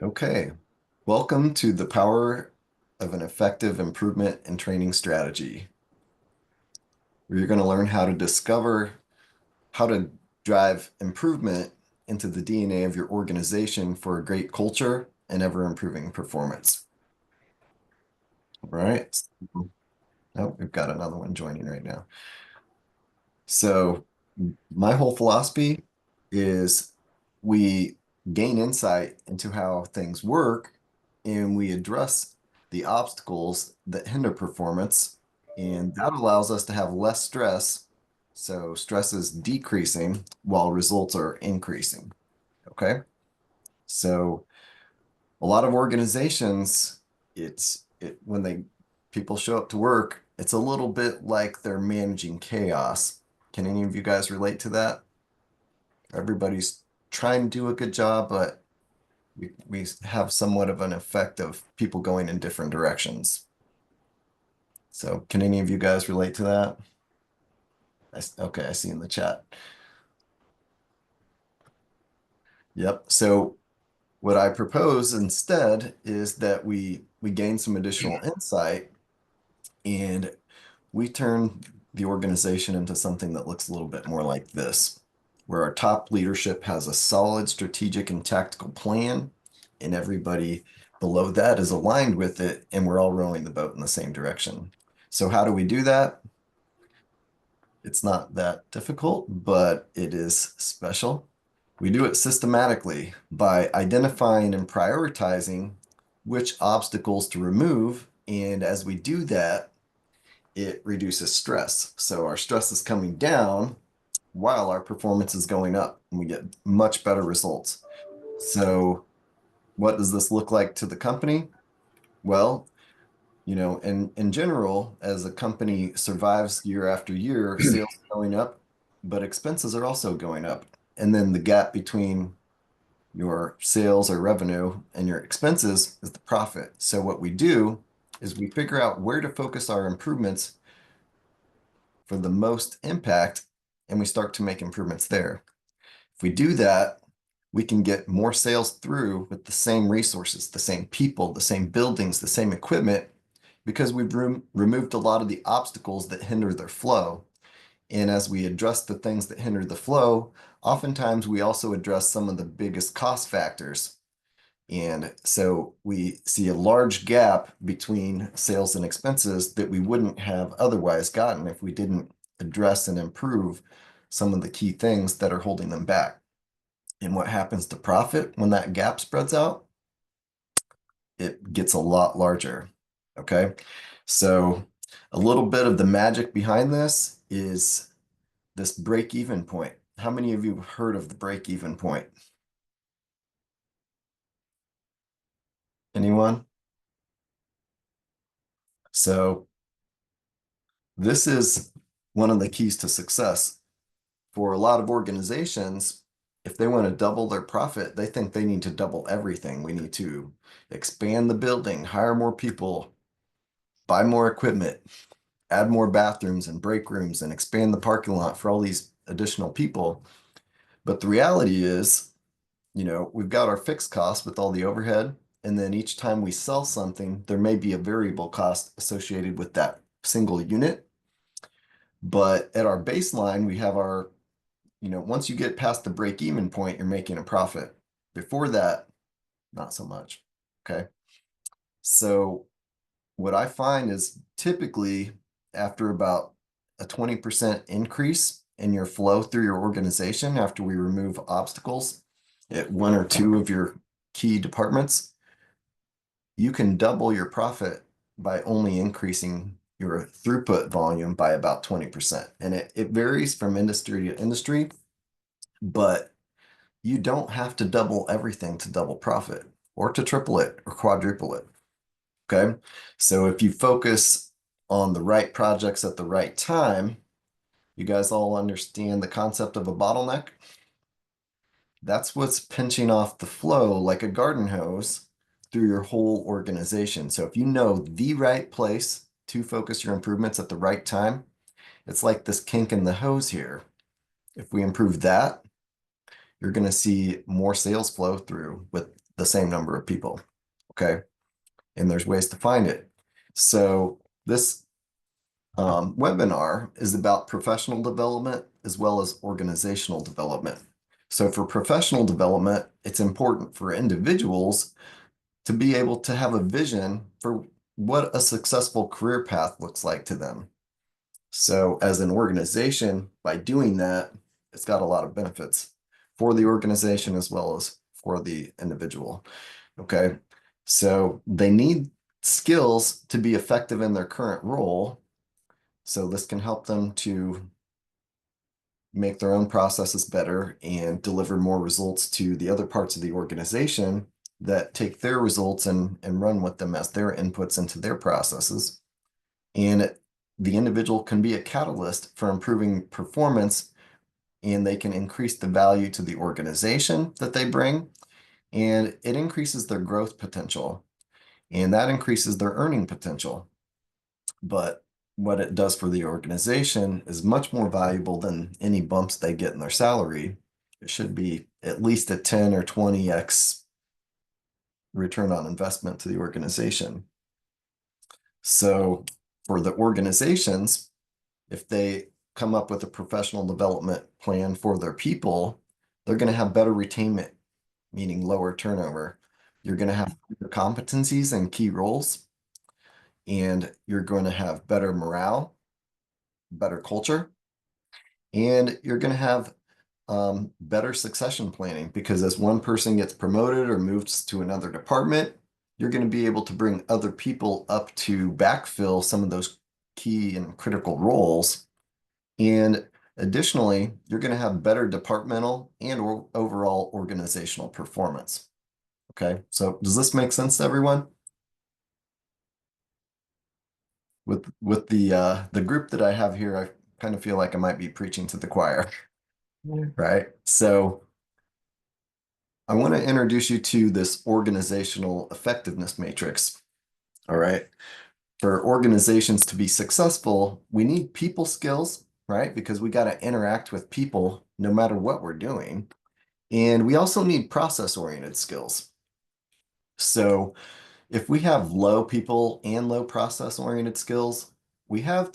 Okay, welcome to the power of an effective improvement and training strategy, where you're going to learn how to discover how to drive improvement into the DNA of your organization for a great culture and ever improving performance. All right. Oh, we've got another one joining right now. So, my whole philosophy is we gain insight into how things work and we address the obstacles that hinder performance. And that allows us to have less stress. So, stress is decreasing while results are increasing. Okay. So, a lot of organizations, when people show up to work, it's a little bit like they're managing chaos. Can any of you guys relate to that? Everybody's trying to do a good job, but we have somewhat of an effect of people going in different directions. So can any of you guys relate to that? Okay, I see in the chat. Yep. So what I propose instead is that we gain some additional insight and we turn the organization into something that looks a little bit more like this, where our top leadership has a solid strategic and tactical plan, and everybody below that is aligned with it, and we're all rowing the boat in the same direction. So, how do we do that? It's not that difficult, but it is special. We do it systematically by identifying and prioritizing which obstacles to remove. And as we do that, it reduces stress. So our stress is coming down while our performance is going up, and we get much better results. So what does this look like to the company? Well, in general, as a company survives year after year, sales are going up, but expenses are also going up. And then the gap between your sales or revenue and your expenses is the profit. So what we do is we figure out where to focus our improvements for the most impact, and we start to make improvements there. If we do that, we can get more sales through with the same resources, the same people, the same buildings, the same equipment, because we've removed a lot of the obstacles that hinder their flow. And as we address the things that hinder the flow, oftentimes we also address some of the biggest cost factors. And so we see a large gap between sales and expenses that we wouldn't have otherwise gotten if we didn't address and improve some of the key things that are holding them back. And what happens to profit when that gap spreads out? It gets a lot larger. Okay. So a little bit of the magic behind this is this break-even point. How many of you have heard of the break-even point? Anyone? So this is one of the keys to success. For a lot of organizations, if they want to double their profit, they think they need to double everything. We need to expand the building, hire more people, buy more equipment, add more bathrooms and break rooms, and expand the parking lot for all these additional people. But the reality is, we've got our fixed costs with all the overhead. And then each time we sell something, there may be a variable cost associated with that single unit. But at our baseline, we have once you get past the break even point, you're making a profit. Before that, not so much. Okay. So what I find is typically after about a 20% increase in your flow through your organization, after we remove obstacles at one or two of your key departments, you can double your profit by only increasing your throughput volume by about 20%. And it varies from industry to industry, but you don't have to double everything to double profit or to triple it or quadruple it. Okay. So if you focus on the right projects at the right time, you guys all understand the concept of a bottleneck. That's what's pinching off the flow like a garden hose through your whole organization. So if you know the right place to focus your improvements at the right time, it's like this kink in the hose here. If we improve that, you're going to see more sales flow through with the same number of people. Okay. And there's ways to find it. So this webinar is about professional development as well as organizational development. So for professional development, it's important for individuals to be able to have a vision for what a successful career path looks like to them. So as an organization, by doing that, it's got a lot of benefits for the organization as well as for the individual. Okay. So they need skills to be effective in their current role. So this can help them to make their own processes better and deliver more results to the other parts of the organization that take their results and run with them as their inputs into their processes. And the individual can be a catalyst for improving performance, and they can increase the value to the organization that they bring, and it increases their growth potential, and that increases their earning potential. But what it does for the organization is much more valuable than any bumps they get in their salary. It should be at least a 10 or 20x return on investment to the organization. So for the organizations, if they come up with a professional development plan for their people, they're going to have better retainment, meaning lower turnover. You're going to have competencies and key roles, and you're going to have better morale, better culture, and you're going to have better succession planning, because as one person gets promoted or moves to another department, you're going to be able to bring other people up to backfill some of those key and critical roles. And additionally, you're going to have better departmental and overall organizational performance. Okay, so does this make sense to everyone? With the group that I have here, I kind of feel like I might be preaching to the choir, right? So I want to introduce you to this organizational effectiveness matrix. All right. For organizations to be successful, we need people skills, right? Because we got to interact with people no matter what we're doing. And we also need process-oriented skills. So if we have low people and low process-oriented skills, we have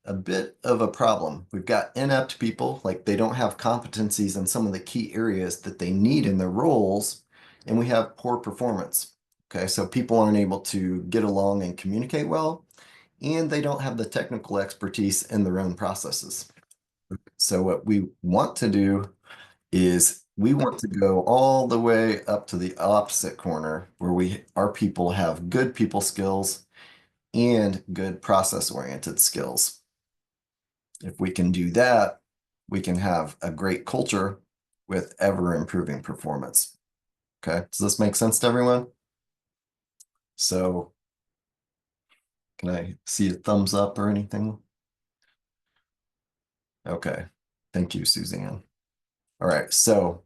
a bit of a problem. We've got inept people, like they don't have competencies in some of the key areas that they need in their roles, and we have poor performance. Okay, so people aren't able to get along and communicate well, and they don't have the technical expertise in their own processes. So what we want to do is we want to go all the way up to the opposite corner where our people have good people skills and good process-oriented skills. If we can do that, we can have a great culture with ever improving performance. Okay, does this make sense to everyone? So can I see a thumbs up or anything? Okay, thank you, Suzanne. All right, so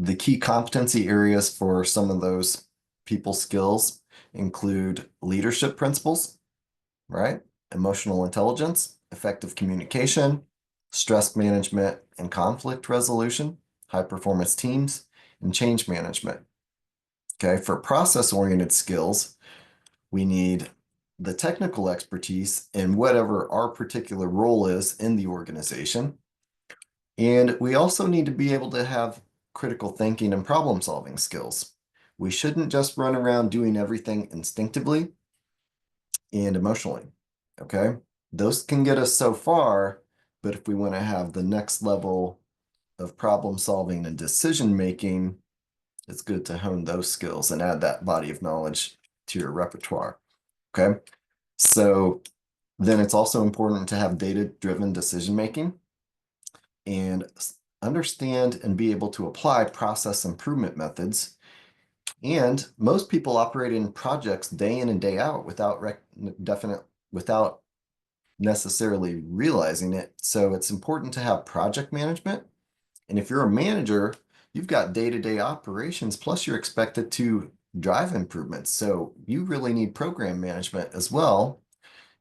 the key competency areas for some of those people skills include leadership principles, right? Emotional intelligence, effective communication, stress management and conflict resolution, high performance teams, and change management. Okay, for process-oriented skills, we need the technical expertise in whatever our particular role is in the organization. And we also need to be able to have critical thinking and problem-solving skills. We shouldn't just run around doing everything instinctively and emotionally. Okay, those can get us so far, but if we want to have the next level of problem solving and decision making, it's good to hone those skills and add that body of knowledge to your repertoire. Okay, so then it's also important to have data-driven decision making and understand and be able to apply process improvement methods. And most people operate in projects day in and day out without necessarily realizing it. So it's important to have project management. And if you're a manager, you've got day-to-day operations, plus you're expected to drive improvements. So you really need program management as well.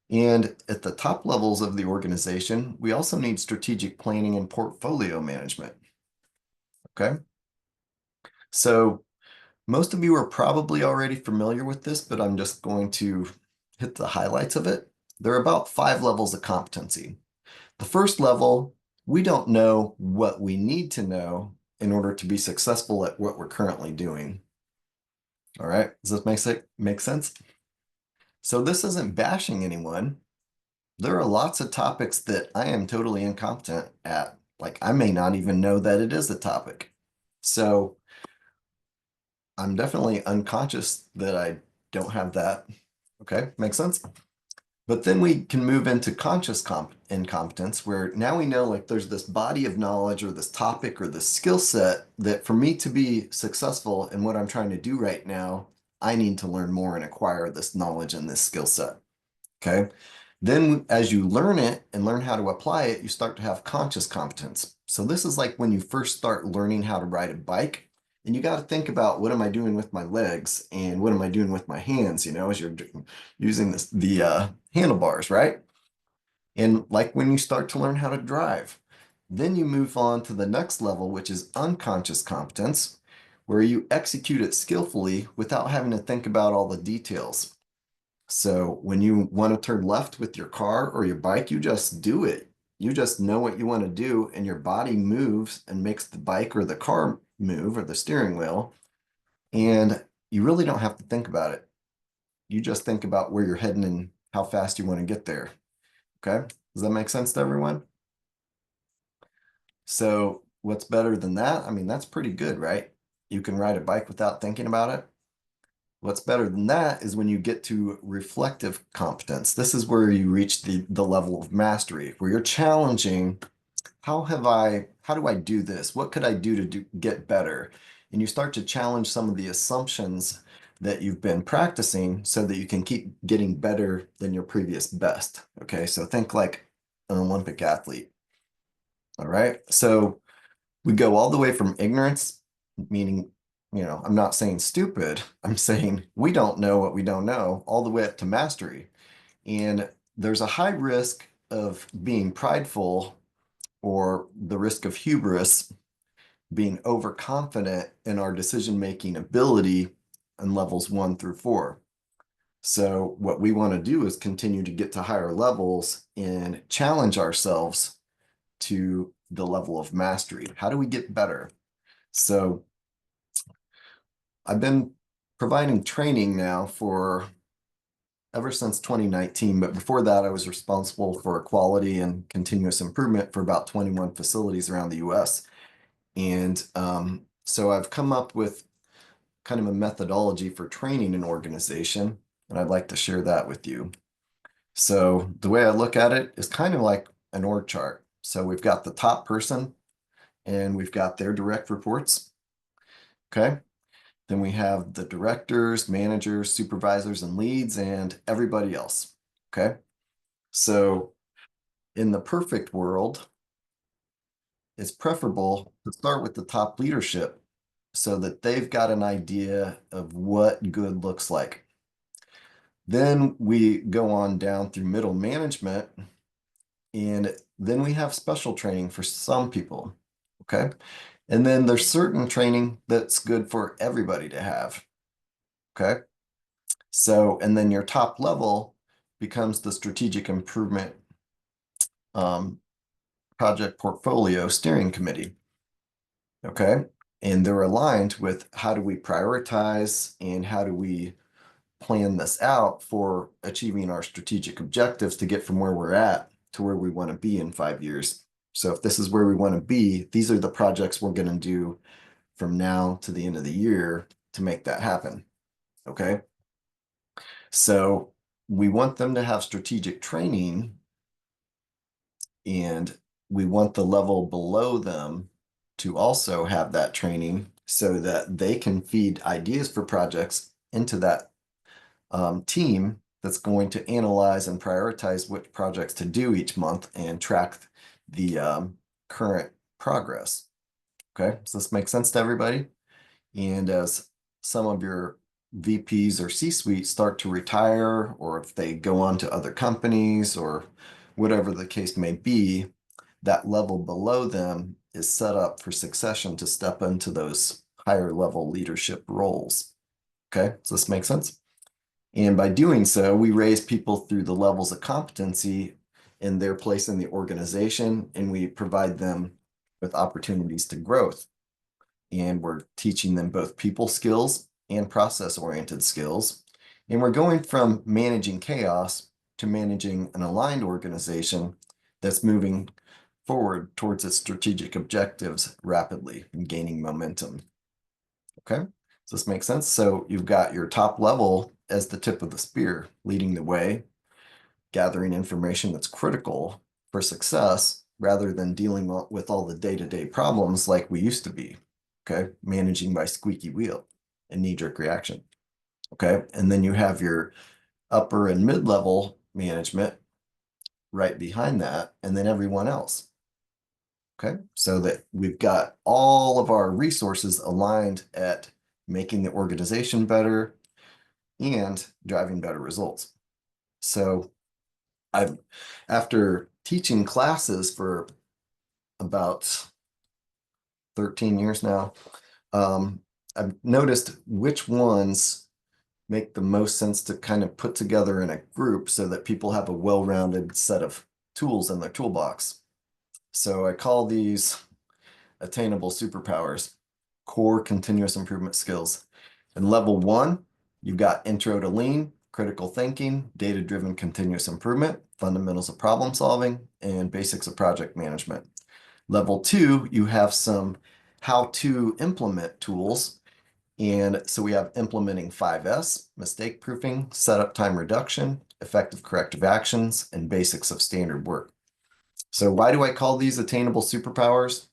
And at the top levels of the organization, we also need strategic planning and portfolio management. Okay. So most of you are probably already familiar with this, but I'm just going to hit the highlights of it. There are about 5 levels of competency. The first level, we don't know what we need to know in order to be successful at what we're currently doing. All right, does this make sense? So this isn't bashing anyone. There are lots of topics that I am totally incompetent at. Like I may not even know that it is a topic. So I'm definitely unconscious that I don't have that. Okay, makes sense? But then we can move into conscious incompetence, where now we know like there's this body of knowledge or this topic or this skill set that for me to be successful in what I'm trying to do right now, I need to learn more and acquire this knowledge and this skill set. Okay. Then as you learn it and learn how to apply it, you start to have conscious competence. So this is like when you first start learning how to ride a bike, and you got to think about what am I doing with my legs and what am I doing with my hands, as you're using the handlebars, right? And like when you start to learn how to drive, then you move on to the next level, which is unconscious competence, where you execute it skillfully without having to think about all the details. So when you want to turn left with your car or your bike, you just do it. You just know what you want to do, and your body moves and makes the bike or the car move or the steering wheel. And you really don't have to think about it. You just think about where you're heading and how fast you want to get there. Okay? Does that make sense to everyone? So what's better than that? I mean, that's pretty good, right? You can ride a bike without thinking about it. What's better than that is when you get to reflective competence. This is where you reach the level of mastery, where you're challenging, how do I do this? What could I do to get better? And you start to challenge some of the assumptions that you've been practicing so that you can keep getting better than your previous best. Okay, so think like an Olympic athlete. All right, so we go all the way from ignorance, meaning, I'm not saying stupid. I'm saying we don't know what we don't know, all the way up to mastery. And there's a high risk of being prideful or the risk of hubris, being overconfident in our decision-making ability in levels 1 through 4. So what we want to do is continue to get to higher levels and challenge ourselves to the level of mastery. How do we get better? So I've been providing training now for ever since 2019, but before that, I was responsible for quality and continuous improvement for about 21 facilities around the US. And so I've come up with kind of a methodology for training an organization, and I'd like to share that with you. So the way I look at it is kind of like an org chart. So we've got the top person and we've got their direct reports. Okay. Then we have the directors, managers, supervisors, and leads, and everybody else. Okay. So in the perfect world, it's preferable to start with the top leadership so that they've got an idea of what good looks like. Then we go on down through middle management, and then we have special training for some people. Okay. And then there's certain training that's good for everybody to have. Okay. So, and then your top level becomes the strategic improvement um, project portfolio steering committee. Okay. And they're aligned with how do we prioritize and how do we plan this out for achieving our strategic objectives to get from where we're at to where we want to be in 5 years. So if this is where we want to be, these are the projects we're going to do from now to the end of the year to make that happen. Okay. So we want them to have strategic training, and we want the level below them to also have that training so that they can feed ideas for projects into that team that's going to analyze and prioritize which projects to do each month and track the current progress. Okay, so this makes sense to everybody? And as some of your VPs or C-suite start to retire, or if they go on to other companies or whatever the case may be, that level below them is set up for succession to step into those higher level leadership roles. Okay, does this make sense? And by doing so, we raise people through the levels of competency in their place in the organization, and we provide them with opportunities to growth. And we're teaching them both people skills and process-oriented skills. And we're going from managing chaos to managing an aligned organization that's moving forward towards its strategic objectives rapidly and gaining momentum. Okay, does this make sense? So you've got your top level as the tip of the spear, leading the way, gathering information that's critical for success rather than dealing with all the day-to-day problems like we used to be. Okay, managing by squeaky wheel and knee-jerk reaction. Okay, and then you have your upper and mid-level management right behind that, and then everyone else. Okay, so that we've got all of our resources aligned at making the organization better and driving better results. So I've, after teaching classes for about 13 years now, I've noticed which ones make the most sense to kind of put together in a group so that people have a well-rounded set of tools in their toolbox. So I call these attainable superpowers, core continuous improvement skills. In level 1, you've got intro to lean, critical thinking, data-driven continuous improvement, fundamentals of problem solving, and basics of project management. Level 2, you have some how to implement tools. And so we have implementing 5S, mistake proofing, setup time reduction, effective corrective actions, and basics of standard work. So why do I call these attainable superpowers?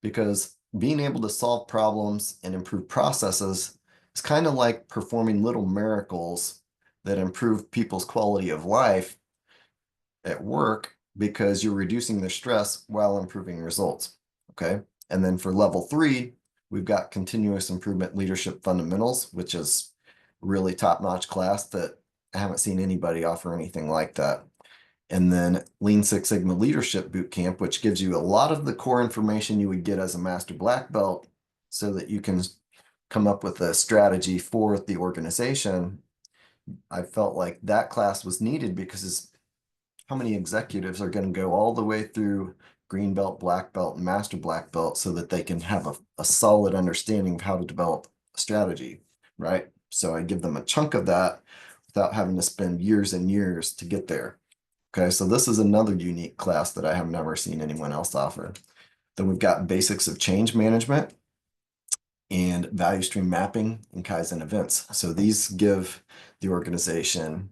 Because being able to solve problems and improve processes is kind of like performing little miracles that improve people's quality of life at work because you're reducing their stress while improving results. Okay. And then for level 3, we've got continuous improvement leadership fundamentals, which is really top-notch class that I haven't seen anybody offer anything like that. And then Lean Six Sigma Leadership Bootcamp, which gives you a lot of the core information you would get as a Master Black Belt so that you can come up with a strategy for the organization. I felt like that class was needed because how many executives are going to go all the way through Green Belt, Black Belt, and Master Black Belt so that they can have a solid understanding of how to develop a strategy, right? So I give them a chunk of that without having to spend years and years to get there. Okay, so this is another unique class that I have never seen anyone else offer. Then we've got basics of change management and value stream mapping and Kaizen events. So these give the organization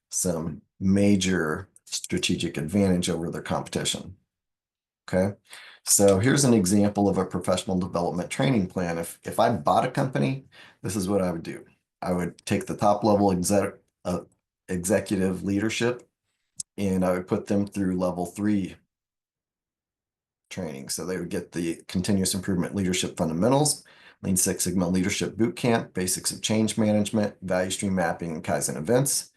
some major strategic advantage over their competition. Okay, so here's an example of a professional development training plan. If I bought a company, this is what I would do. I would take the top level executive leadership and I would put them through level 3 training. So they would get the continuous improvement leadership fundamentals, Lean Six Sigma leadership bootcamp, basics of change management, value stream mapping, and Kaizen events.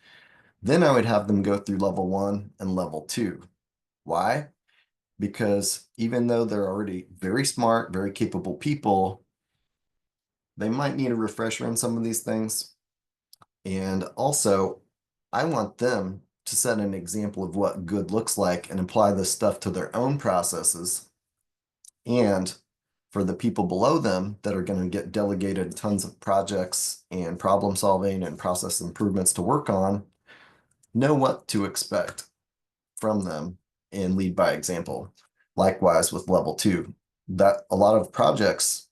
Then I would have them go through level 1 and level 2. Why? Because even though they're already very smart, very capable people, they might need a refresher on some of these things. And also, I want them to set an example of what good looks like and apply this stuff to their own processes. And for the people below them that are going to get delegated tons of projects and problem solving and process improvements to work on, know what to expect from them and lead by example. Likewise with level 2, that a lot of projects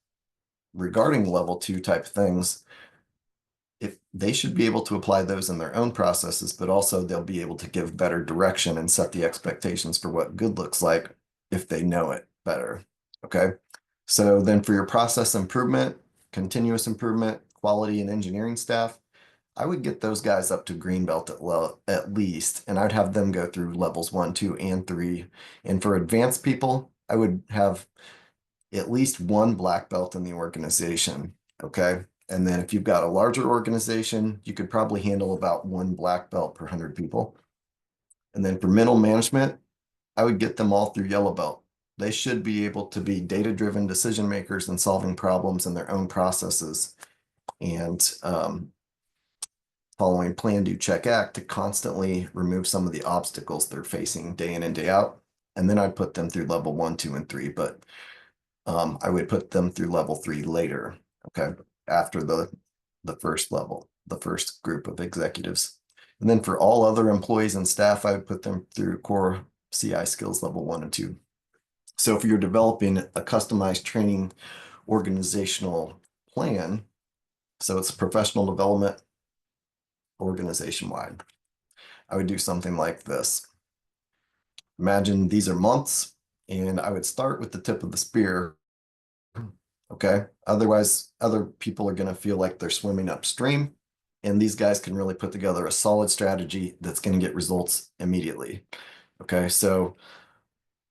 regarding level 2 type things, if they should be able to apply those in their own processes, but also they'll be able to give better direction and set the expectations for what good looks like if they know it better. Okay. So then for your process improvement, continuous improvement, quality and engineering staff, I would get those guys up to green belt at least, and I'd have them go through levels 1, 2, and 3. And for advanced people, I would have at least one black belt in the organization. Okay. And then if you've got a larger organization, you could probably handle about one black belt per 100 people. And then for middle management, I would get them all through yellow belt. They should be able to be data-driven decision makers and solving problems in their own processes and following plan, do, check, act to constantly remove some of the obstacles they're facing day in and day out. And then I'd put them through level 1, 2, and 3, but I would put them through level 3 later, okay, after the first level, the first group of executives. And then for all other employees and staff, I would put them through core CI skills level 1 and 2. So if you're developing a customized training organizational plan, so it's professional development organization wide, I would do something like this. Imagine these are months, and I would start with the tip of the spear. Okay. Otherwise, other people are going to feel like they're swimming upstream, and these guys can really put together a solid strategy that's going to get results immediately. Okay. So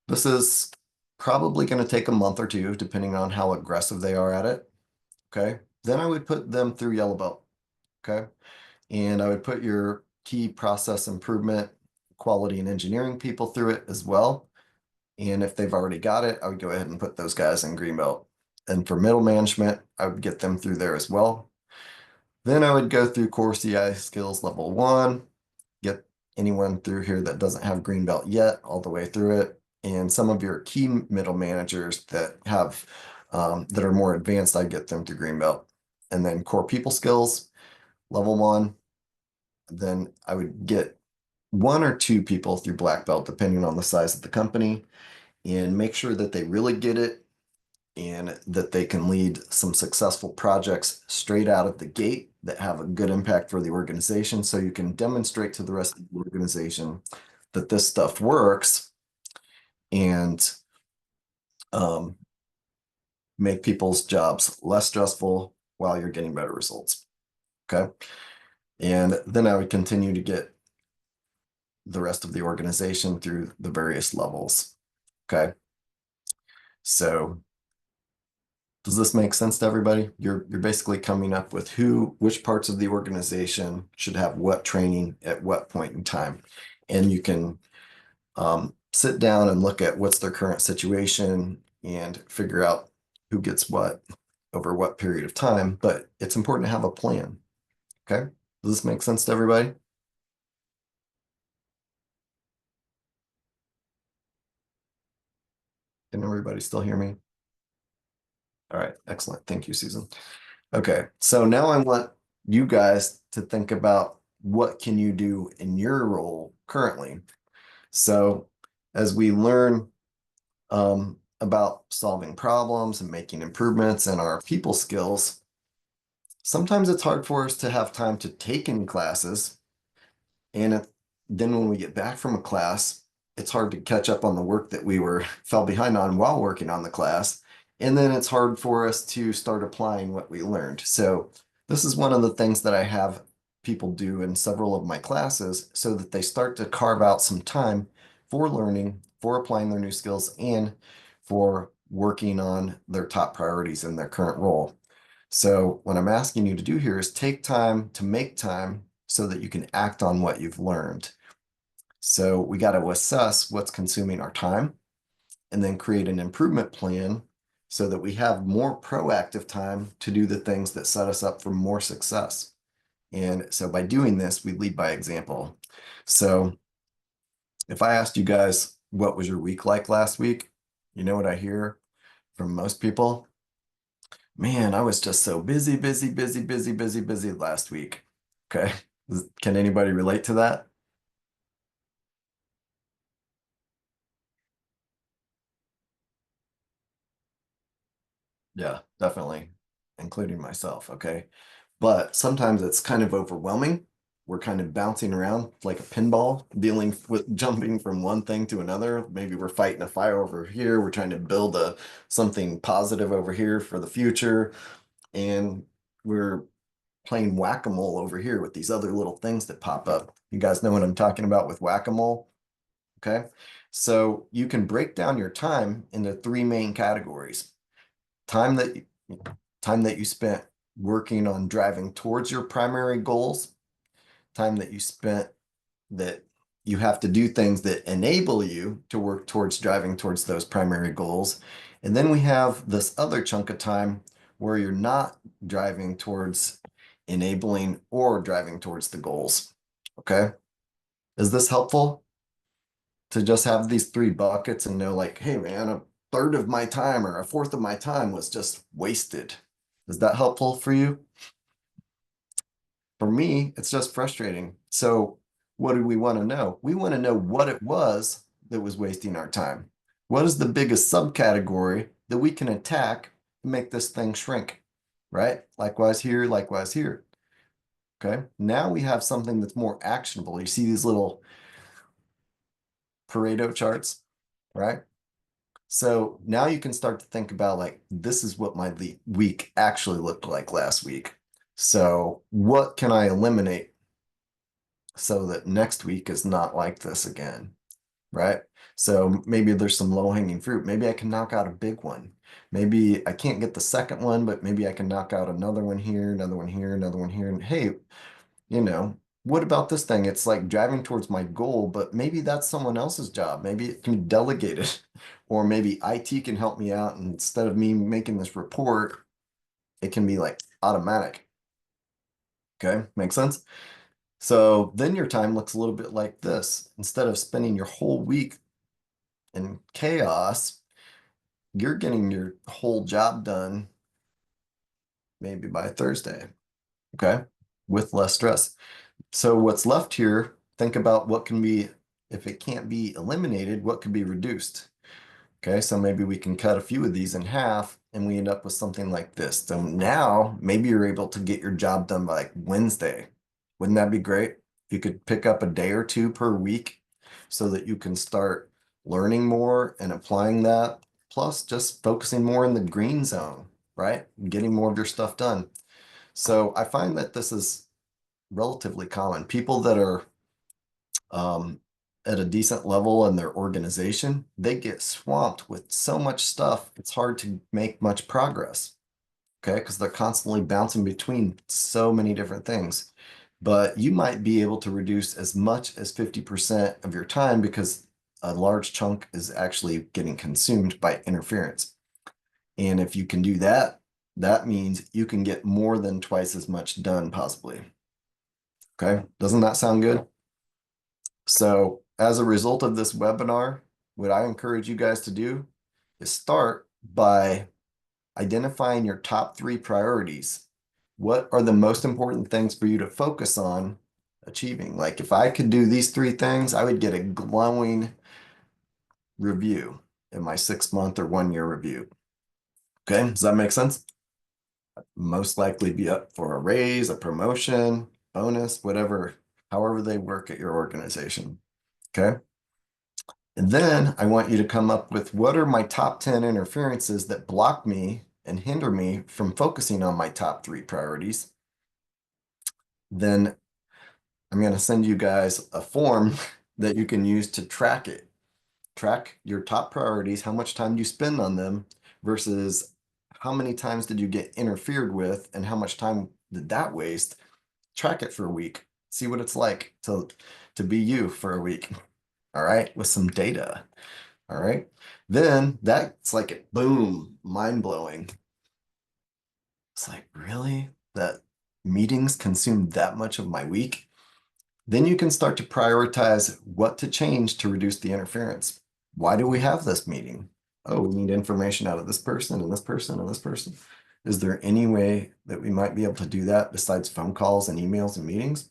this is probably going to take a month or two, depending on how aggressive they are at it. Okay. Then I would put them through yellow belt. Okay. And I would put your key process improvement, quality and engineering people through it as well. And if they've already got it, I would go ahead and put those guys in green belt. And for middle management, I would get them through there as well. Then I would go through core CI skills level 1, get anyone through here that doesn't have green belt yet, all the way through it. And some of your key middle managers that have that are more advanced, I get them through green belt. And then core people skills level 1. Then I would get 1 or 2 people through black belt, depending on the size of the company, and make sure that they really get it and that they can lead some successful projects straight out of the gate that have a good impact for the organization. So you can demonstrate to the rest of the organization that this stuff works and um, make people's jobs less stressful while you're getting better results. Okay. And then I would continue to get the rest of the organization through the various levels. Okay. So does this make sense to everybody? You're basically coming up with which parts of the organization should have what training at what point in time. And you can sit down and look at what's their current situation and figure out who gets what over what period of time. But it's important to have a plan. Okay. Does this make sense to everybody? Can everybody still hear me? All right. Excellent. Thank you, Susan. Okay, so now I want you guys to think about what can you do in your role currently. So as we learn about solving problems and making improvements in our people skills, sometimes it's hard for us to have time to take any classes. And then when we get back from a class, it's hard to catch up on the work that we fell behind on while working on the class. And then it's hard for us to start applying what we learned. So this is one of the things that I have people do in several of my classes so that they start to carve out some time for learning, for applying their new skills, and for working on their top priorities in their current role. So what I'm asking you to do here is take time to make time so that you can act on what you've learned. So we got to assess what's consuming our time and then create an improvement plan so that we have more proactive time to do the things that set us up for more success. And so by doing this, we lead by example. So if I asked you guys, what was your week like last week? You know what I hear from most people? Man, I was just so busy, busy, busy, busy, busy, busy last week. Okay. Can anybody relate to that? Yeah, definitely, including myself. Okay. But sometimes it's kind of overwhelming. We're kind of bouncing around like a pinball, dealing with jumping from one thing to another. Maybe we're fighting a fire over here. We're trying to build something positive over here for the future. And we're playing whack-a-mole over here with these other little things that pop up. You guys know what I'm talking about with whack-a-mole? Okay. So you can break down your time into 3 main categories. Time that time that you spent working on driving towards your primary goals, time that you spent that you have to do things that enable you to work towards driving towards those primary goals. And then we have this other chunk of time where you're not driving towards enabling or driving towards the goals. Okay. Is this helpful to just have these three buckets and know, like, hey, man, a third of my time or a fourth of my time was just wasted? Is that helpful for you? For me, it's just frustrating. So, what do we want to know? We want to know what it was that was wasting our time. What is the biggest subcategory that we can attack to make this thing shrink? Right? Likewise here, likewise here. Okay. Now we have something that's more actionable. You see these little Pareto charts, right? So now you can start to think about, like, this is what my week actually looked like last week. So what can I eliminate so that next week is not like this again, right? So maybe there's some low-hanging fruit. Maybe I can knock out a big one. Maybe I can't get the second one, but maybe I can knock out another one here, another one here, another one here. And hey, what about this thing? It's like driving towards my goal, but maybe that's someone else's job. Maybe it can be delegated, or maybe IT can help me out. And instead of me making this report, it can be like automatic. Okay, makes sense? So then your time looks a little bit like this. Instead of spending your whole week in chaos, you're getting your whole job done maybe by Thursday. Okay, with less stress. So what's left here, think about what can be, if it can't be eliminated, what could be reduced? Okay, so maybe we can cut a few of these in half and we end up with something like this. So now maybe you're able to get your job done by like Wednesday. Wouldn't that be great? You could pick up a day or two per week so that you can start learning more and applying that, plus just focusing more in the green zone, right? Getting more of your stuff done. So I find that this is relatively common. People that are um, at a decent level in their organization, they get swamped with so much stuff, it's hard to make much progress. Okay, because they're constantly bouncing between so many different things. But you might be able to reduce as much as 50% of your time because a large chunk is actually getting consumed by interference. And if you can do that, that means you can get more than twice as much done, possibly. Okay, doesn't that sound good? So as a result of this webinar, what I encourage you guys to do is start by identifying your top three priorities. What are the most important things for you to focus on achieving? Like, if I could do these three things, I would get a glowing review in my 6 month or 1 year review. Okay, does that make sense? Most likely be up for a raise, a promotion, bonus, whatever, however they work at your organization. Okay. And then I want you to come up with, what are my top 10 interferences that block me and hinder me from focusing on my top three priorities. Then I'm going to send you guys a form that you can use to track it. Track your top priorities, how much time do you spend on them versus how many times did you get interfered with and how much time did that waste? Track it for a week. See what it's like to be you for a week. All right, with some data. All right. Then that's like, boom, mind blowing. It's like, really? That meetings consume that much of my week? Then you can start to prioritize what to change to reduce the interference. Why do we have this meeting? Oh, we need information out of this person and this person and this person. Is there any way that we might be able to do that besides phone calls and emails and meetings?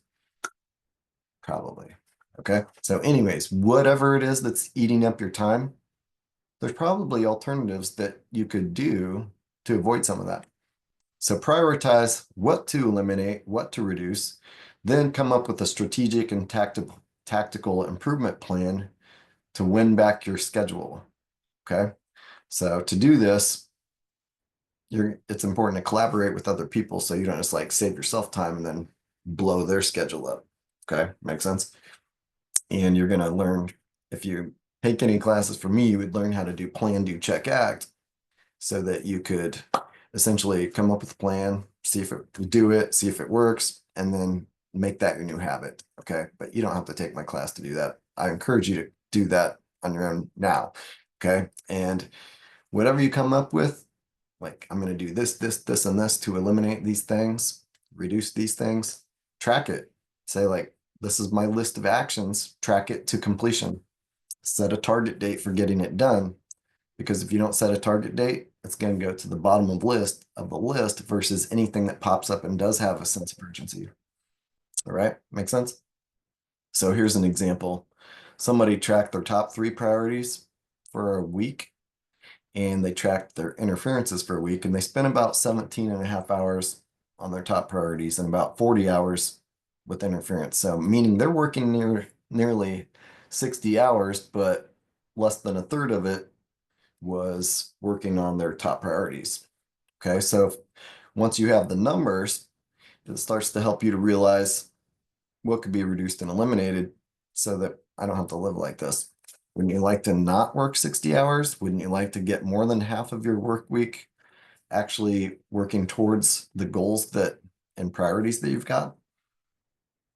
Probably. Okay. So anyways, whatever it is that's eating up your time, there's probably alternatives that you could do to avoid some of that. So prioritize what to eliminate, what to reduce, then come up with a strategic and tactical improvement plan to win back your schedule. Okay. So to do this, it's important to collaborate with other people so you don't just like save yourself time and then blow their schedule up. Okay. Makes sense. And you're going to learn, if you take any classes from me, you would learn how to do plan, do, check, act, so that you could essentially come up with a plan, see if it do it, see if it works, and then make that your new habit. Okay. But you don't have to take my class to do that. I encourage you to do that on your own now. Okay. And whatever you come up with, like I'm going to do this, this, and this to eliminate these things, reduce these things, track it. Say, like, this is my list of actions, track it to completion. Set a target date for getting it done. Because if you don't set a target date, it's going to go to the bottom of the list versus anything that pops up and does have a sense of urgency. All right, make sense? So here's an example. Somebody tracked their top 3 priorities for a week, and they tracked their interferences for a week, and they spent about 17 and a half hours on their top priorities and about 40 hours with interference. So meaning they're working nearly 60 hours, but less than a third of it was working on their top priorities. Okay, so once you have the numbers, it starts to help you to realize what could be reduced and eliminated so that I don't have to live like this. Wouldn't you like to not work 60 hours? Wouldn't you like to get more than half of your work week actually working towards the goals that and priorities that you've got?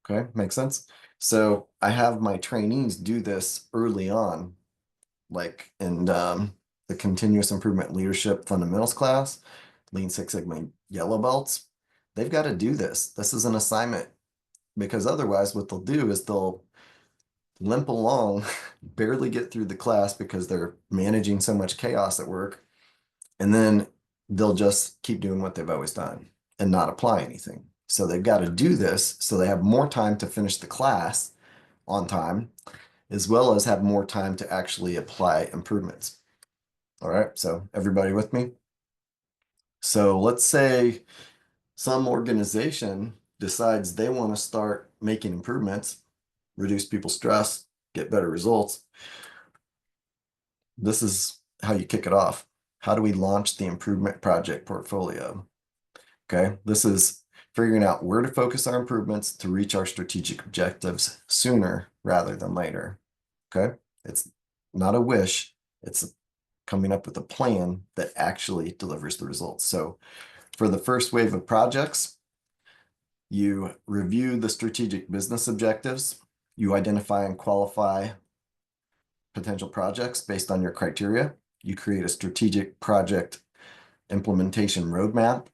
Okay, makes sense. So I have my trainees do this early on, like in the continuous improvement leadership fundamentals class, Lean Six Sigma yellow belts. They've got to do this. This is an assignment, because otherwise what they'll do is they'll limp along, barely get through the class because they're managing so much chaos at work. And then they'll just keep doing what they've always done and not apply anything. So they've got to do this so they have more time to finish the class on time, as well as have more time to actually apply improvements. All right, so everybody with me? So let's say some organization decides they want to start making improvements, reduce people's stress, get better results. This is how you kick it off. How do we launch the improvement project portfolio? Okay, this is figuring out where to focus our improvements to reach our strategic objectives sooner rather than later. Okay, it's not a wish, it's coming up with a plan that actually delivers the results. So for the first wave of projects, you review the strategic business objectives, you identify and qualify potential projects based on your criteria, you create a strategic project implementation roadmap,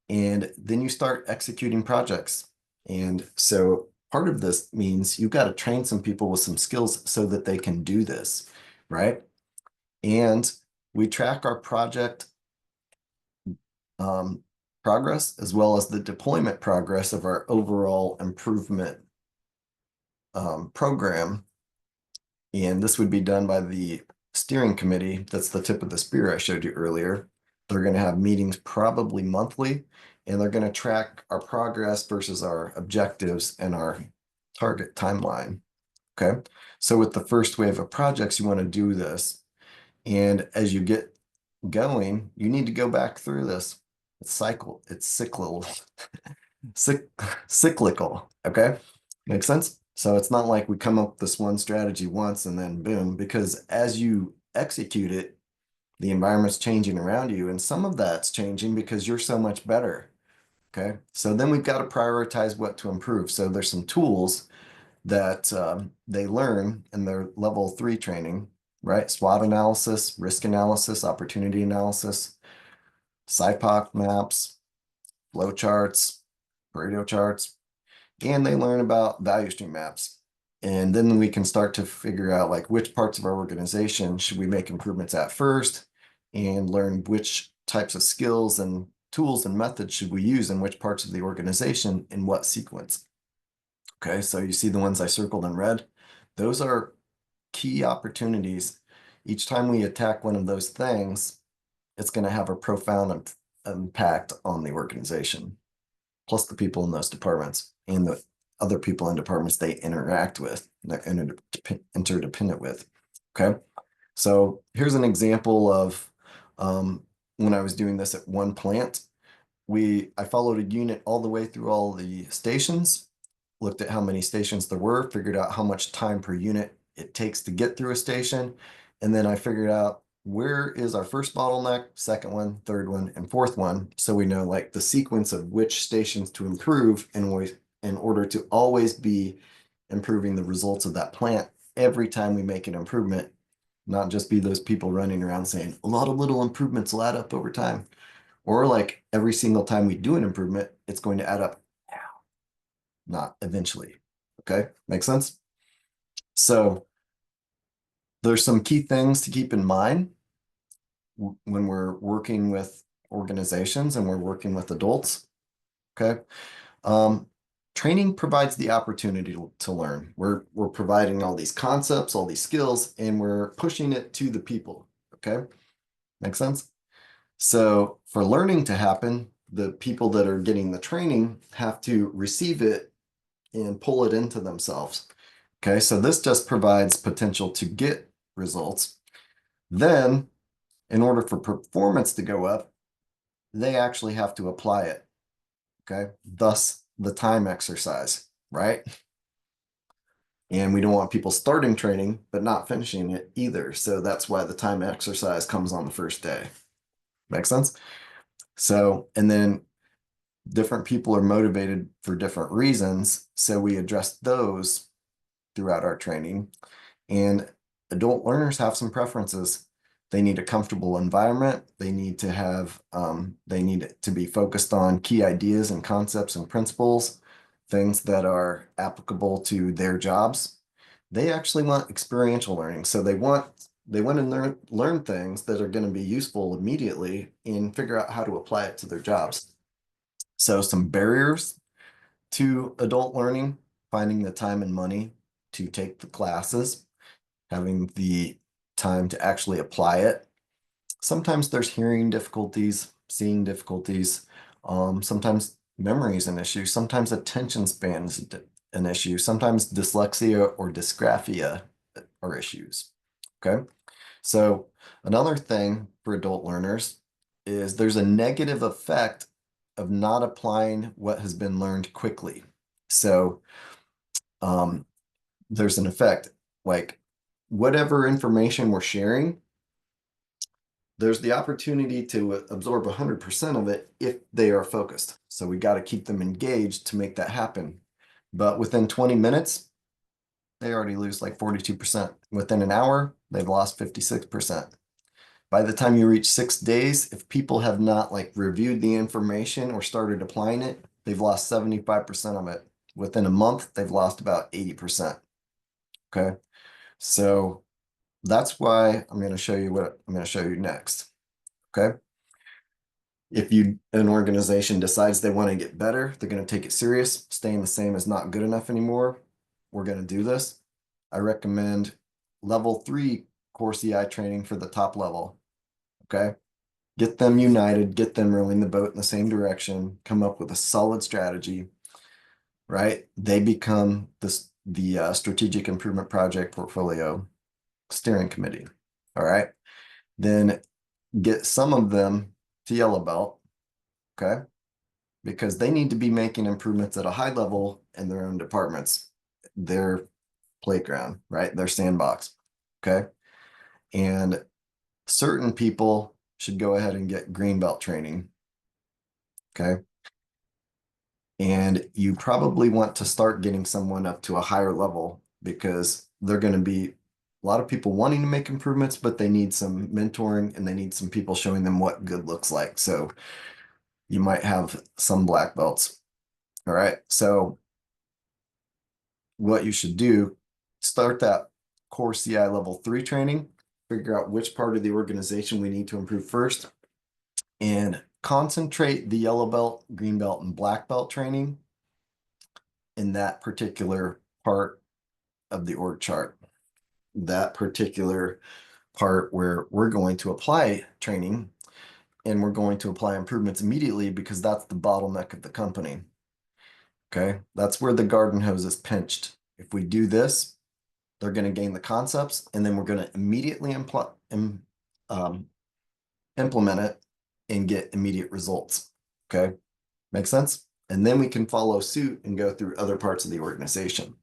and then you start executing projects. And so part of this means you've got to train some people with some skills so that they can do this, right? And we track our project progress as well as the deployment progress of our overall improvement program. And this would be done by the steering committee. That's the tip of the spear I showed you earlier. They're going to have meetings probably monthly, and they're going to track our progress versus our objectives and our target timeline. Okay. So with the first wave of projects, you want to do this. And as you get going, you need to go back through this. It's cyclical, cyclical. Okay. Makes sense? So it's not like we come up with this one strategy once and then boom, because as you execute it, the environment's changing around you, and some of that's changing because you're so much better. Okay. So then we've got to prioritize what to improve. So there's some tools that they learn in their level 3 training, right? SWOT analysis, risk analysis, opportunity analysis, SIPOC maps, flow charts, Pareto charts, and they learn about value stream maps. And then we can start to figure out like which parts of our organization should we make improvements at first, and learn which types of skills and tools and methods should we use in which parts of the organization in what sequence. Okay, so you see the ones I circled in red? Those are key opportunities. Each time we attack one of those things, it's going to have a profound impact on the organization, plus the people in those departments and the other people in departments they interact with, they're interdependent with. Okay, so here's an example of when I was doing this at one plant. I followed a unit all the way through all the stations, looked at how many stations there were, figured out how much time per unit it takes to get through a station, and then I figured out where is our first bottleneck, second one, third one, and fourth one, so we know like the sequence of which stations to improve, and in order to always be improving the results of that plant every time we make an improvement, not just be those people running around saying a lot of little improvements will add up over time. Or like every single time we do an improvement, it's going to add up now, not eventually. Okay, makes sense? So there's some key things to keep in mind when we're working with organizations and we're working with adults. Okay. Um, Training provides the opportunity to learn. We're providing all these concepts, all these skills, and we're pushing it to the people. Okay. Make sense? So for learning to happen, the people that are getting the training have to receive it and pull it into themselves. Okay, so this just provides potential to get results. Then, in order for performance to go up, they actually have to apply it. Okay, thus the time exercise, right? And we don't want people starting training but not finishing it either. So that's why the time exercise comes on the first day. Make sense? So, and then different people are motivated for different reasons. So we address those throughout our training. And adult learners have some preferences. They need a comfortable environment. They need to have, they need to be focused on key ideas and concepts and principles, things that are applicable to their jobs. They actually want experiential learning. So they want to learn things that are going to be useful immediately and figure out how to apply it to their jobs. So some barriers to adult learning, finding the time and money to take the classes, having the time to actually apply it. Sometimes there's hearing difficulties, seeing difficulties. Sometimes memory is an issue. Sometimes attention span is an issue. Sometimes dyslexia or dysgraphia are issues. Okay. So another thing for adult learners is there's a negative effect of not applying what has been learned quickly. So um, there's an effect like whatever information we're sharing, there's the opportunity to absorb 100% of it if they are focused. So we got to keep them engaged to make that happen. But within 20 minutes, they already lose like 42%. Within an hour, they've lost 56%. By the time you reach 6 days, if people have not like reviewed the information or started applying it, they've lost 75% of it. Within a month, they've lost about 80%. Okay. So that's why I'm going to show you what I'm going to show you next. Okay. If an organization decides they want to get better, they're going to take it serious. Staying the same is not good enough anymore. We're going to do this. I recommend level 3 core CI training for the top level. Okay. Get them united, get them rowing the boat in the same direction, come up with a solid strategy, right? They become the strategic improvement project portfolio steering committee. All right. Then get some of them to yellow belt. Okay. Because they need to be making improvements at a high level in their own departments, their playground, right? Their sandbox. Okay. And certain people should go ahead and get green belt training. Okay. And you probably want to start getting someone up to a higher level because they're going to be a lot of people wanting to make improvements, but they need some mentoring and they need some people showing them what good looks like. So you might have some black belts. All right. So what you should do, start that core CI level 3 training, figure out which part of the organization we need to improve first, and concentrate the yellow belt, green belt, and black belt training in that particular part of the org chart. That particular part where we're going to apply training and we're going to apply improvements immediately because that's the bottleneck of the company. Okay, that's where the garden hose is pinched. If we do this, they're going to gain the concepts and then we're going to immediately implement it and get immediate results. Okay, makes sense? And then we can follow suit and go through other parts of the organization.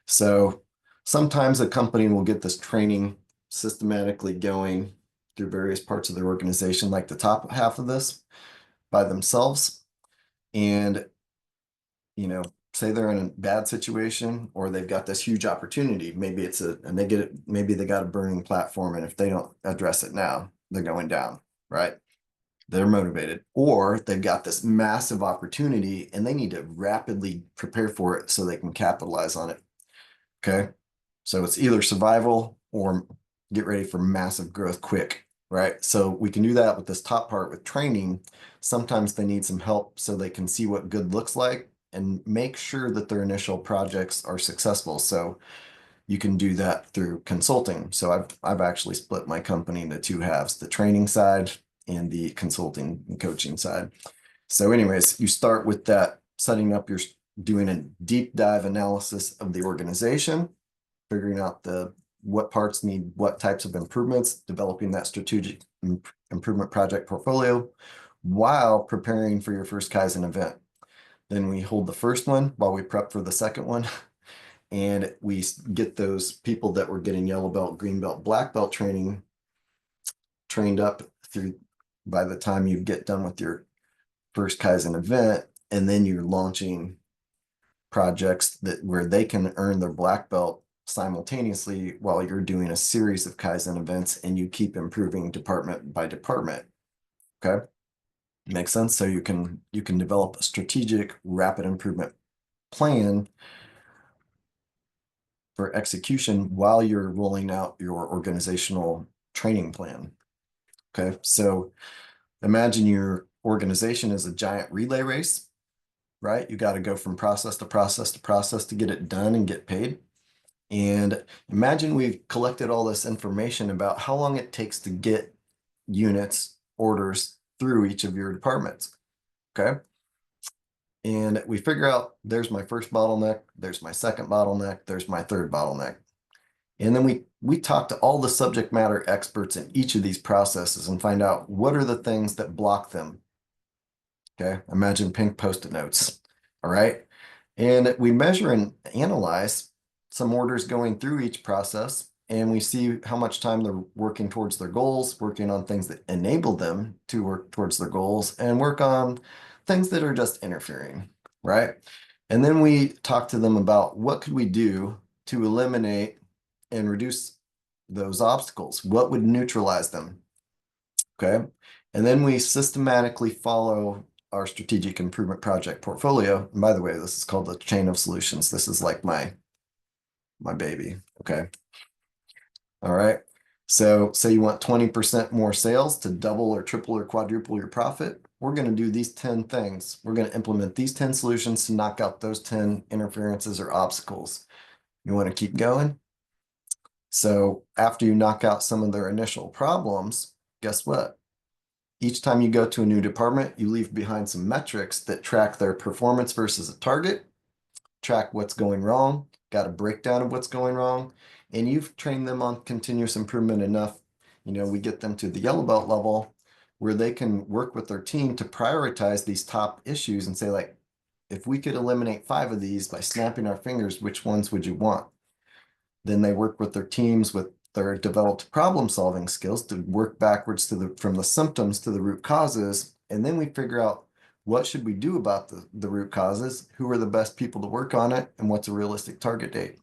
So sometimes a company will get this training systematically going through various parts of their organization, like the top half of this by themselves. And, say they're in a bad situation or they've got this huge opportunity. Maybe it's and they get it, maybe they got a burning platform, and if they don't address it now, they're going down, right? They're motivated, or they've got this massive opportunity and they need to rapidly prepare for it so they can capitalize on it. Okay. So it's either survival or get ready for massive growth quick, right? So we can do that with this top part with training. Sometimes they need some help so they can see what good looks like and make sure that their initial projects are successful. So you can do that through consulting. So I've actually split my company into two halves, the training side and the consulting and coaching side. So anyways, you start with that, setting up your, doing a deep dive analysis of the organization, figuring out what parts need what types of improvements, developing that strategic improvement project portfolio while preparing for your first Kaizen event. Then we hold the first one while we prep for the second one. And we get those people that were getting yellow belt, green belt, black belt training trained up through by the time you get done with your first Kaizen event. And then you're launching projects that where they can earn their black belt simultaneously while you're doing a series of Kaizen events and you keep improving department by department. Okay. Makes sense. So you can develop a strategic rapid improvement plan for execution while you're rolling out your organizational training plan. Okay. So imagine your organization is a giant relay race, right? You got to go from process to process to process to get it done and get paid. And imagine we've collected all this information about how long it takes to get units, orders through each of your departments. Okay. And we figure out there's my first bottleneck, there's my second bottleneck, there's my third bottleneck. And then we talk to all the subject matter experts in each of these processes and find out what are the things that block them. Okay. Imagine pink Post-it notes. All right. And we measure and analyze some orders going through each process, and we see how much time they're working towards their goals, working on things that enable them to work towards their goals, and work on things that are just interfering, right? And then we talk to them about what could we do to eliminate and reduce those obstacles? What would neutralize them? Okay. And then we systematically follow our strategic improvement project portfolio. And by the way, this is called the chain of solutions. This is like my baby. Okay. All right. So say you want 20% more sales to double or triple or quadruple your profit. We're going to do these 10 things. We're going to implement these 10 solutions to knock out those 10 interferences or obstacles. You want to keep going? So after you knock out some of their initial problems, guess what? Each time you go to a new department, you leave behind some metrics that track their performance versus a target, track what's going wrong, got a breakdown of what's going wrong, and you've trained them on continuous improvement enough. We get them to the yellow belt level where they can work with their team to prioritize these top issues and say, like, if we could eliminate 5 of these by snapping our fingers, which ones would you want? Then they work with their teams with their developed problem solving skills to work backwards from the symptoms to the root causes. And then we figure out what should we do about the root causes, who are the best people to work on it, and what's a realistic target date.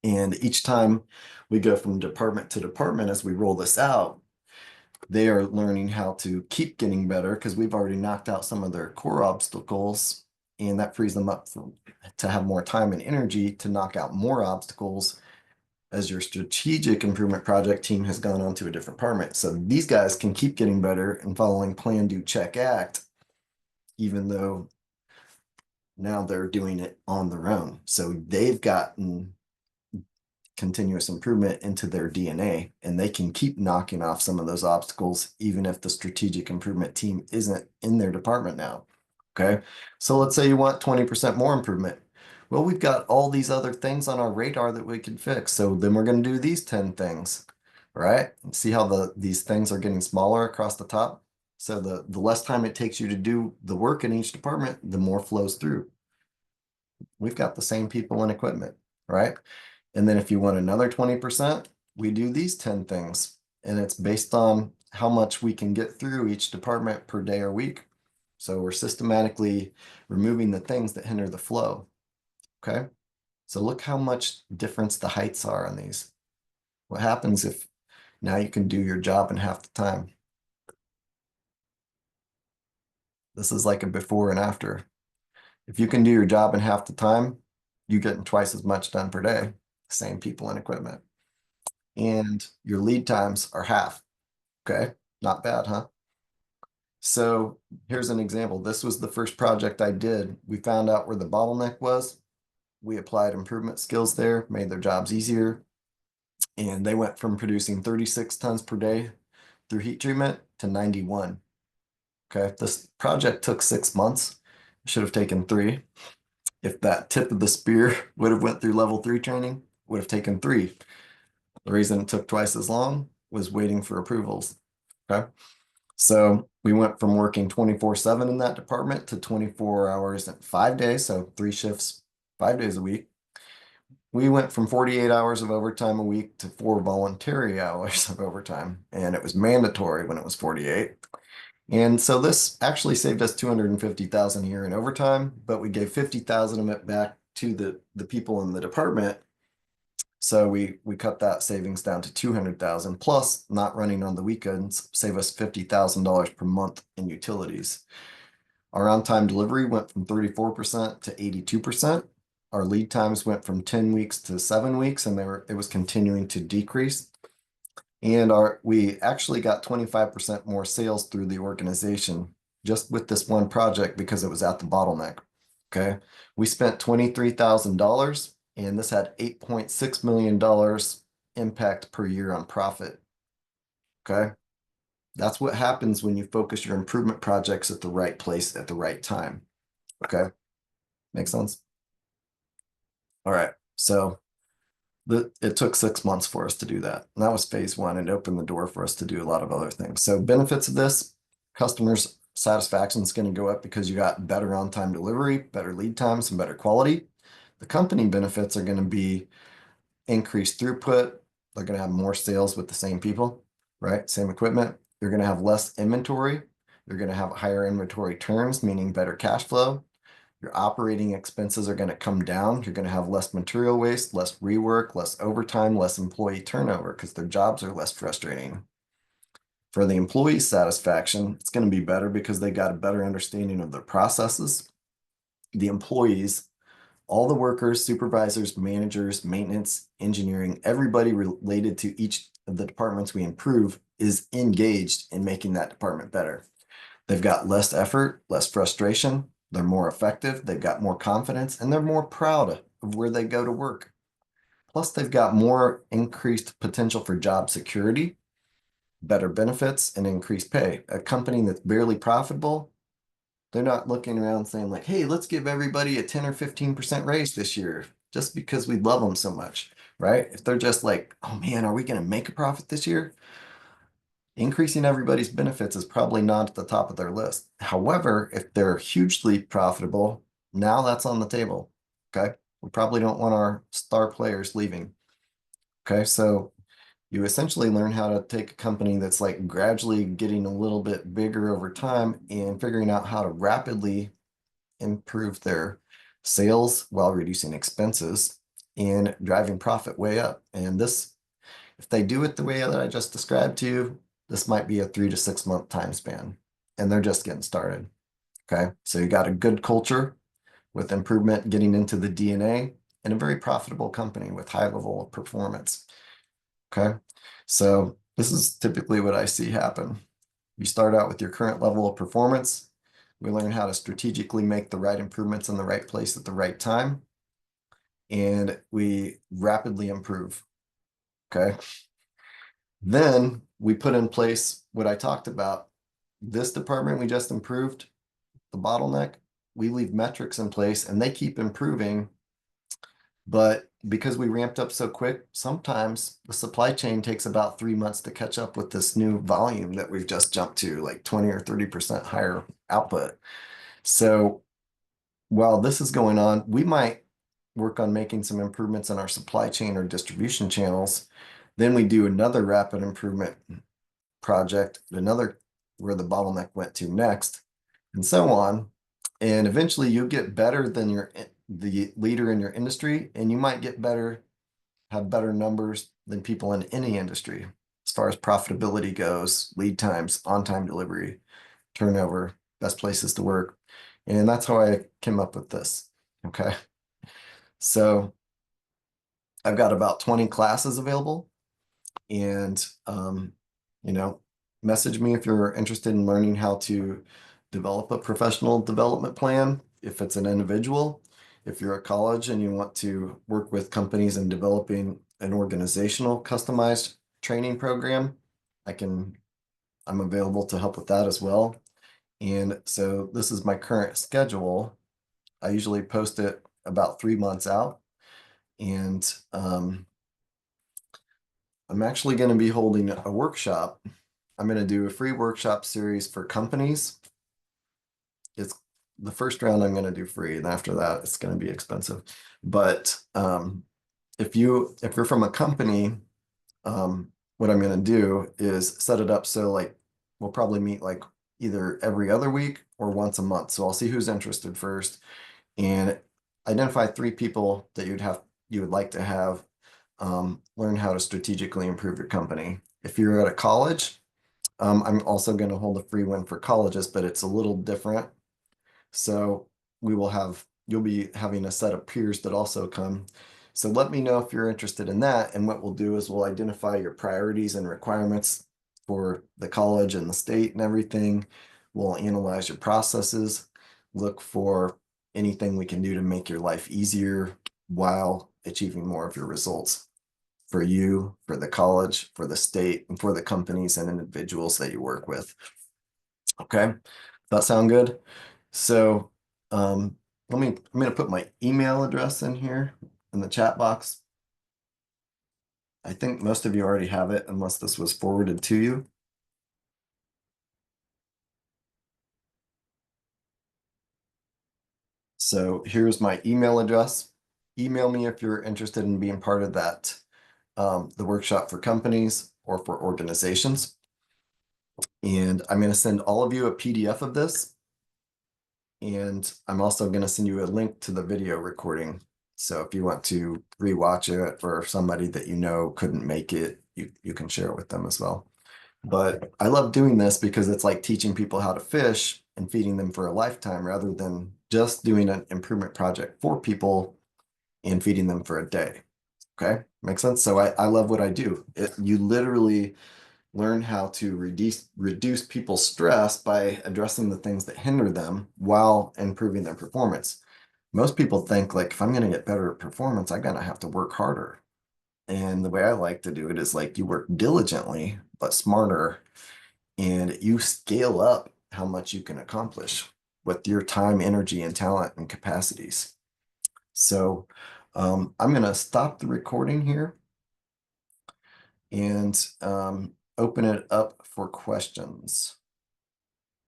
And each time we go from department to department as we roll this out, they are learning how to keep getting better because we've already knocked out some of their core obstacles, and that frees them up to have more time and energy to knock out more obstacles as your strategic improvement project team has gone on to a different department. So these guys can keep getting better and following plan, do, check, act, even though now they're doing it on their own. So they've gotten continuous improvement into their DNA, and they can keep knocking off some of those obstacles, even if the strategic improvement team isn't in their department now. Okay. So let's say you want 20% more improvement. Well, we've got all these other things on our radar that we can fix. So then we're going to do these 10 things, right? See how these things are getting smaller across the top. So the less time it takes you to do the work in each department, the more flows through. We've got the same people and equipment, right? And then if you want another 20%, we do these 10 things. And it's based on how much we can get through each department per day or week. So we're systematically removing the things that hinder the flow. Okay. So look how much difference the heights are on these. What happens if now you can do your job in half the time? This is like a before and after. If you can do your job in half the time, you're getting twice as much done per day, same people and equipment. And your lead times are half. Okay. Not bad, huh? So here's an example. This was the first project I did. We found out where the bottleneck was. We applied improvement skills there, made their jobs easier, and they went from producing 36 tons per day through heat treatment to 91. Okay, this project took 6 months. It should have taken 3. If that tip of the spear would have went through level 3 training, would have taken 3. The reason it took twice as long was waiting for approvals. Okay. So we went from working 24/7 in that department to 24 hours and 5 days, so 3 shifts, 5 days a week. We went from 48 hours of overtime a week to 4 voluntary hours of overtime, and it was mandatory when it was 48. And so this actually saved us 250,000 a year in overtime, but we gave 50,000 of it back to the people in the department. So we cut that savings down to 200,000 plus not running on the weekends save us $50,000 per month in utilities. Our on-time delivery went from 34% to 82%. Our lead times went from 10 weeks to 7 weeks, and it was continuing to decrease. And we actually got 25% more sales through the organization just with this one project because it was at the bottleneck. Okay. We spent $23,000 and this had $8.6 million impact per year on profit. Okay. That's what happens when you focus your improvement projects at the right place at the right time. Okay. Makes sense? All right. So it took 6 months for us to do that. And that was phase one. It opened the door for us to do a lot of other things. So benefits of this, customers' satisfaction is going to go up because you got better on-time delivery, better lead times, and better quality. The company benefits are going to be increased throughput. They're going to have more sales with the same people, right? Same equipment. You're going to have less inventory. You're going to have higher inventory turns, meaning better cash flow. Your operating expenses are going to come down. You're going to have less material waste, less rework, less overtime, less employee turnover because their jobs are less frustrating. For the employee satisfaction, it's going to be better because they got a better understanding of their processes. The employees, all the workers, supervisors, managers, maintenance, engineering, everybody related to each of the departments we improve is engaged in making that department better. They've got less effort, less frustration. They're more effective. They've got more confidence and they're more proud of where they go to work. Plus, they've got more increased potential for job security, better benefits, and increased pay. A company that's barely profitable, they're not looking around saying like, hey, let's give everybody a 10 or 15% raise this year just because we love them so much, right? If they're just like, oh man, are we going to make a profit this year? Increasing everybody's benefits is probably not at the top of their list. However, if they're hugely profitable, now that's on the table. Okay. We probably don't want our star players leaving. Okay. So you essentially learn how to take a company that's like gradually getting a little bit bigger over time and figuring out how to rapidly improve their sales while reducing expenses and driving profit way up. And this, if they do it the way that I just described to you, this might be a 3 to 6 month time span, and they're just getting started. Okay, so you got a good culture with improvement getting into the DNA and a very profitable company with high level of performance. Okay, so this is typically what I see happen. You start out with your current level of performance. We learn how to strategically make the right improvements in the right place at the right time, and we rapidly improve. Okay. Then we put in place what I talked about. This department we just improved, the bottleneck, we leave metrics in place and they keep improving. But because we ramped up so quick, sometimes the supply chain takes about 3 months to catch up with this new volume that we've just jumped to, like 20 or 30% higher output. So while this is going on, we might work on making some improvements in our supply chain or distribution channels. Then we do another rapid improvement project, another where the bottleneck went to next, and so on. And eventually you get better than your the leader in your industry, and you might have better numbers than people in any industry as far as profitability goes, lead times, on-time delivery, turnover, best places to work. And that's how I came up with this. Okay. So I've got about 20 classes available, and you know, message me if you're interested in learning how to develop a professional development plan. If it's an individual, if you're at college and you want to work with companies in developing an organizational customized training program, I'm available to help with that as well. And so this is my current schedule. I usually post it about 3 months out, and I'm actually going to be holding a workshop. I'm going to do a free workshop series for companies. It's the first round I'm going to do free, and after that it's going to be expensive. But if you're from a company, what I'm going to do is set it up so like we'll probably meet like either every other week or once a month. So I'll see who's interested first and identify 3 people that you would like to have learn how to strategically improve your company. If you're at a college, I'm also going to hold a free one for colleges, but it's a little different. So you'll be having a set of peers that also come. So let me know if you're interested in that. And what we'll do is we'll identify your priorities and requirements for the college and the state and everything. We'll analyze your processes, look for anything we can do to make your life easier while achieving more of your results for you, for the college, for the state, and for the companies and individuals that you work with. Okay, that sound good? So I'm gonna put my email address in here in the chat box. I think most of you already have it unless this was forwarded to you. So here's my email address. Email me if you're interested in being part of that, the workshop for companies or for organizations. And I'm going to send all of you a PDF of this. And I'm also going to send you a link to the video recording. So if you want to rewatch it or somebody that you know couldn't make it, you can share it with them as well. But I love doing this because it's like teaching people how to fish and feeding them for a lifetime rather than just doing an improvement project for people and feeding them for a day. Okay, makes sense? So I love what I do. You literally learn how to reduce people's stress by addressing the things that hinder them while improving their performance. Most people think like if I'm going to get better at performance, I'm going to have to work harder. And the way I like to do it is like you work diligently but smarter, and you scale up how much you can accomplish with your time, energy, and talent and capacities. So I'm going to stop the recording here and open it up for questions.